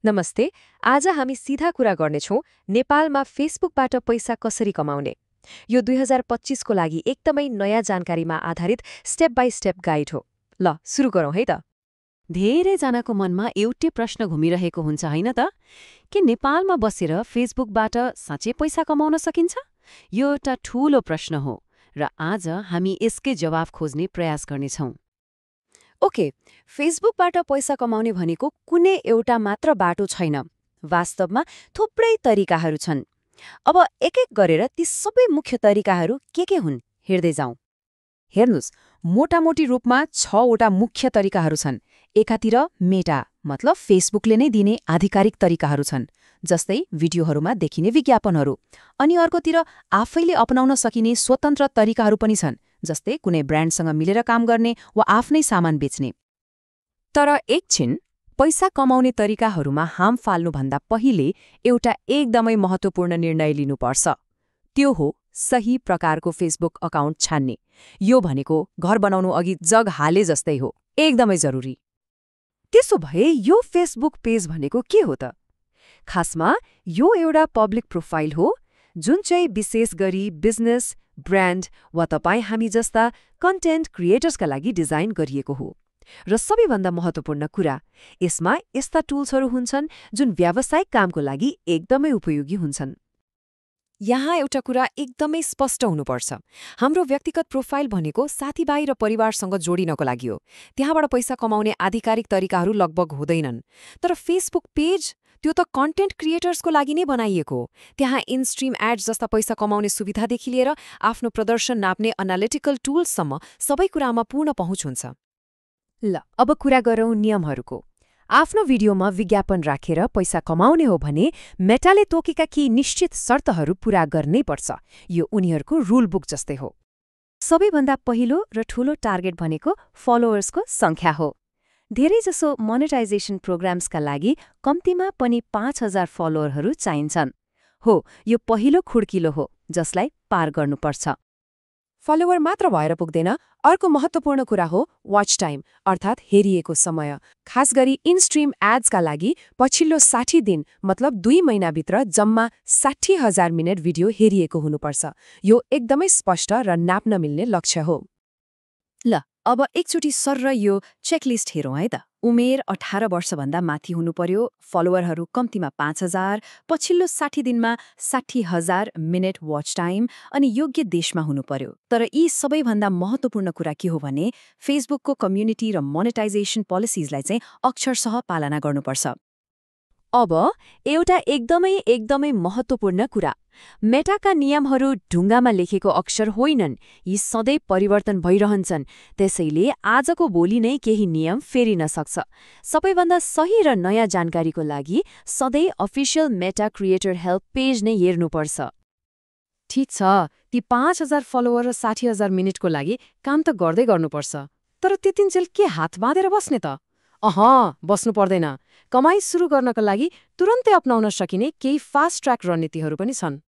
नमस्ते। आज हामी सीधा कुरा गर्नेछौँ नेपालमा फेसबुकबाट पैसा कसरी कमाउने। यो 2025 को लागि एकदमै नयाँ जानकारीमा आधारित स्टेप बाई स्टेप गाइड हो। ल सुरु गरौँ है त। धेरैजनाको मनमा एउटै प्रश्न घुमिरहेको हुन्छ होइन त? के नेपालमा बसेर फेसबुकबाट साँच्चै पैसा कमाउन सकिन्छ? यो एउटा ठूलो प्रश्न हो र आज हामी यसकै जवाफ खोज्ने प्रयास गर्नेछौँ। ओके, फेसबुकबाट पैसा कमाउने भनेको कुनै एउटा मात्र बाटो छैन। वास्तवमा थुप्रै तरिकाहरू छन्। अब एक एक गरेर ती सबै मुख्य तरिकाहरू के हुन् हेर्दै जाउँ। हेर्नुस्, मोटामोटी रूपमा 6वटा मुख्य तरिकाहरू छन्। एकातिर मेटा मतलब फेसबुकले नै दिने आधिकारिक तरिकाहरू छन्, जस्तै भिडियोहरूमा देखिने विज्ञापनहरू। अनि अर्कोतिर आफैले अपनाउन सकिने स्वतन्त्र तरिकाहरू पनि छन्, जस्तै कुनै ब्रान्डसँग मिलेर काम गर्ने वा आफ्नै सामान बेच्ने। तर एकछिन, पैसा कमाउने तरिकाहरूमा हाम फाल्नुभन्दा पहिले एउटा एकदमै महत्त्वपूर्ण निर्णय लिनुपर्छ। त्यो हो सही प्रकारको फेसबुक अकाउन्ट छान्ने। यो भनेको घर बनाउनु अघि जग हाले जस्तै हो, एकदमै जरुरी। त्यसो भए यो फेसबुक पेज भनेको के हो त? खासमा यो एउटा पब्लिक प्रोफाइल हो जुन चाहिँ विशेष गरी बिजनेस, ब्रान्ड वा तपाईँ हामी जस्ता कन्टेन्ट क्रिएटर्सका लागि डिजाइन गरिएको हो। र सबैभन्दा महत्त्वपूर्ण कुरा, यसमा यस्ता टुल्सहरू हुन्छन् जुन व्यावसायिक कामको लागि एकदमै उपयोगी हुन्छन्। यहाँ एउटा कुरा एकदमै स्पष्ट हुनुपर्छ। हाम्रो व्यक्तिगत प्रोफाइल भनेको साथीभाइ र परिवारसँग जोडिनको लागि हो। त्यहाँबाट पैसा कमाउने आधिकारिक तरिकाहरू लगभग हुँदैनन्। तर फेसबुक पेज त्यो त कन्टेन्ट क्रिएटर्सको लागि नै बनाइएको हो। त्यहाँ इनस्ट्रिम एड्स जस्ता पैसा कमाउने सुविधादेखि लिएर आफ्नो प्रदर्शन नाप्ने एनालिटिकल टुल्ससम्म सबै कुरामा पूर्ण पहुँच हुन्छ। ल अब कुरा गरौँ नियमहरूको। आफ्नो भिडियोमा विज्ञापन राखेर पैसा कमाउने हो भने मेटाले तोकेका केही निश्चित शर्तहरू पूरा गर्नै पर्छ। यो उनीहरूको रुल बुक जस्तै हो। सबैभन्दा पहिलो र ठूलो टार्गेट भनेको फलोअर्सको सङ्ख्या हो। धेरैजसो मोनेटाइजेसन प्रोग्राम्सका लागि कम्तीमा पनि 5000 फलोअरहरू चाहिन्छन्। हो, यो पहिलो खुड्किलो हो जसलाई पार गर्नुपर्छ। फलोवर मात्र भएर पुग्दैन। अर्को महत्त्वपूर्ण कुरा हो वाच टाइम, अर्थात् हेरिएको समय। खास गरी इनस्ट्रिम एड्सका लागि पछिल्लो 60 दिन मतलब 2 महिनाभित्र जम्मा 60,000 मिनट भिडियो हेरिएको हुनुपर्छ। यो एकदमै स्पष्ट र नाप्न मिल्ने लक्ष्य हो। ल अब एकचोटि सर्र यो चेकलिस्ट हेरौँ है त। उमेर 18 वर्षभन्दा माथि हुनु पर्यो, फलोवरहरू कम्तीमा 5000, पछिल्लो 60 दिनमा 60,000 मिनट वाच टाइम अनि योग्य देशमा हुनु पर्यो। तर यी सबैभन्दा महत्त्वपूर्ण कुरा के हो भने फेसबुकको कम्युनिटी र मोनेटाइजेसन पोलिसिजलाई चाहिँ अक्षरशः पालना गर्नुपर्छ। अब एउटा एकदमै महत्त्वपूर्ण कुरा, मेटाका नियमहरू ढुङ्गामा लेखेको अक्षर होइनन्। यी सधैँ परिवर्तन भइरहन्छन्। त्यसैले आजको भोलि नै केही नियम फेरिन सक्छ। सबैभन्दा सही र नयाँ जानकारीको लागि सधैँ अफिसियल मेटा क्रिएटर हेल्प पेज नै हेर्नुपर्छ। ठिक छ, ती 5000 फलोवर र 60,000 मिनटको लागि काम त गर्दै गर्नुपर्छ। तर त्यतिन्जेल के हात बाँधेर बस्ने त? बस्नु पर्दैन। कमाई सुरु गर्नका लागि तुरन्तै अपनाउन सकिने केही फास्ट ट्र्याक रणनीतिहरू पनि छन्।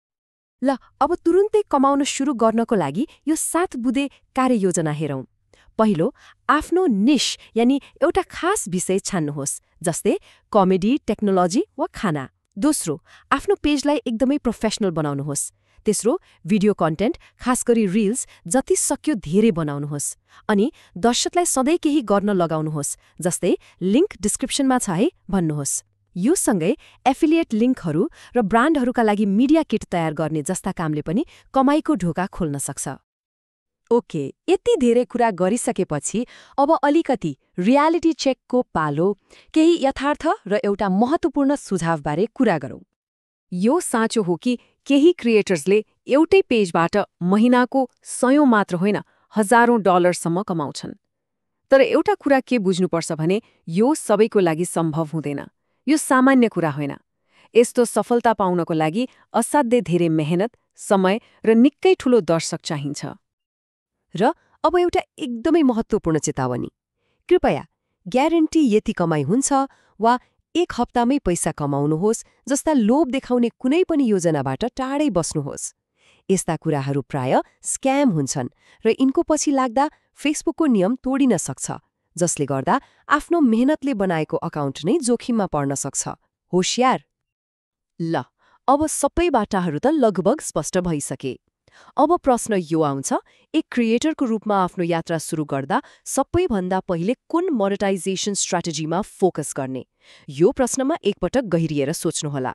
ल अब तुरुन्तै कमाउन सुरु गर्नको लागि यो 7 बुँदे कार्ययोजना हेरौँ। पहिलो, आफ्नो निश यानि एउटा खास विषय छान्नुहोस्, जस्तै कमेडी, टेक्नोलोजी वा खाना। दोस्रो, आफ्नो पेजलाई एकदमै प्रोफेसनल बनाउनुहोस्। तेस्रो, भिडियो कन्टेन्ट, खास गरी रिल्स जति सक्यो धेरै बनाउनुहोस्। अनि दर्शकलाई सधैँ केही गर्न लगाउनुहोस्, जस्तै लिङ्क डिस्क्रिप्सनमा छ है भन्नुहोस्। यो सँगै एफिलिएट लिङ्कहरू र ब्रान्डहरूका लागि मिडिया किट तयार गर्ने जस्ता कामले पनि कमाईको ढोका खोल्न सक्छ। ओके, यति धेरै कुरा गरिसकेपछि अब अलिकति रियालिटी चेकको पालो। केही यथार्थ र एउटा महत्त्वपूर्ण सुझावबारे कुरा गरौँ। यो साँचो हो कि केही क्रिएटर्सले एउटै पेजबाट महिनाको 100 मात्र होइन, हजारौं डलरसम्म कमाउँछन्। तर एउटा कुरा के बुझ्नुपर्छ भने यो सबैको लागि सम्भव हुँदैन। यो सामान्य कुरा होइन। यस्तो सफलता पाउनको लागि असाध्यै धेरै मेहनत, समय र निकै ठूलो दर्शक चाहिन्छ। र अब एउटा एकदमै महत्त्वपूर्ण चेतावनी, कृपया ग्यारेन्टी यति कमाई हुन्छ वा 1 हप्तामै पैसा कमाउनुहोस् जस्ता लोभ देखाउने कुनै पनि योजनाबाट टाढै बस्नुहोस्। यस्ता कुराहरू प्राय स्क्याम हुन्छन् र यिनको पछि लाग्दा फेसबुकको नियम तोडिन सक्छ, जसले गर्दा आफ्नो मेहनतले बनाएको अकाउन्ट नै जोखिममा पर्न सक्छ। होशियार। ल अब सबै बाटाहरू त लगभग स्पष्ट भइसके। अब प्रश्न यो आउँछ, एक क्रिएटरको रूपमा आफ्नो यात्रा सुरु गर्दा सबैभन्दा पहिले कुन मोनेटाइजेसन स्ट्र्याटेजीमा फोकस गर्ने? यो प्रश्नमा एकपटक गहिरिएर सोच्नुहोला।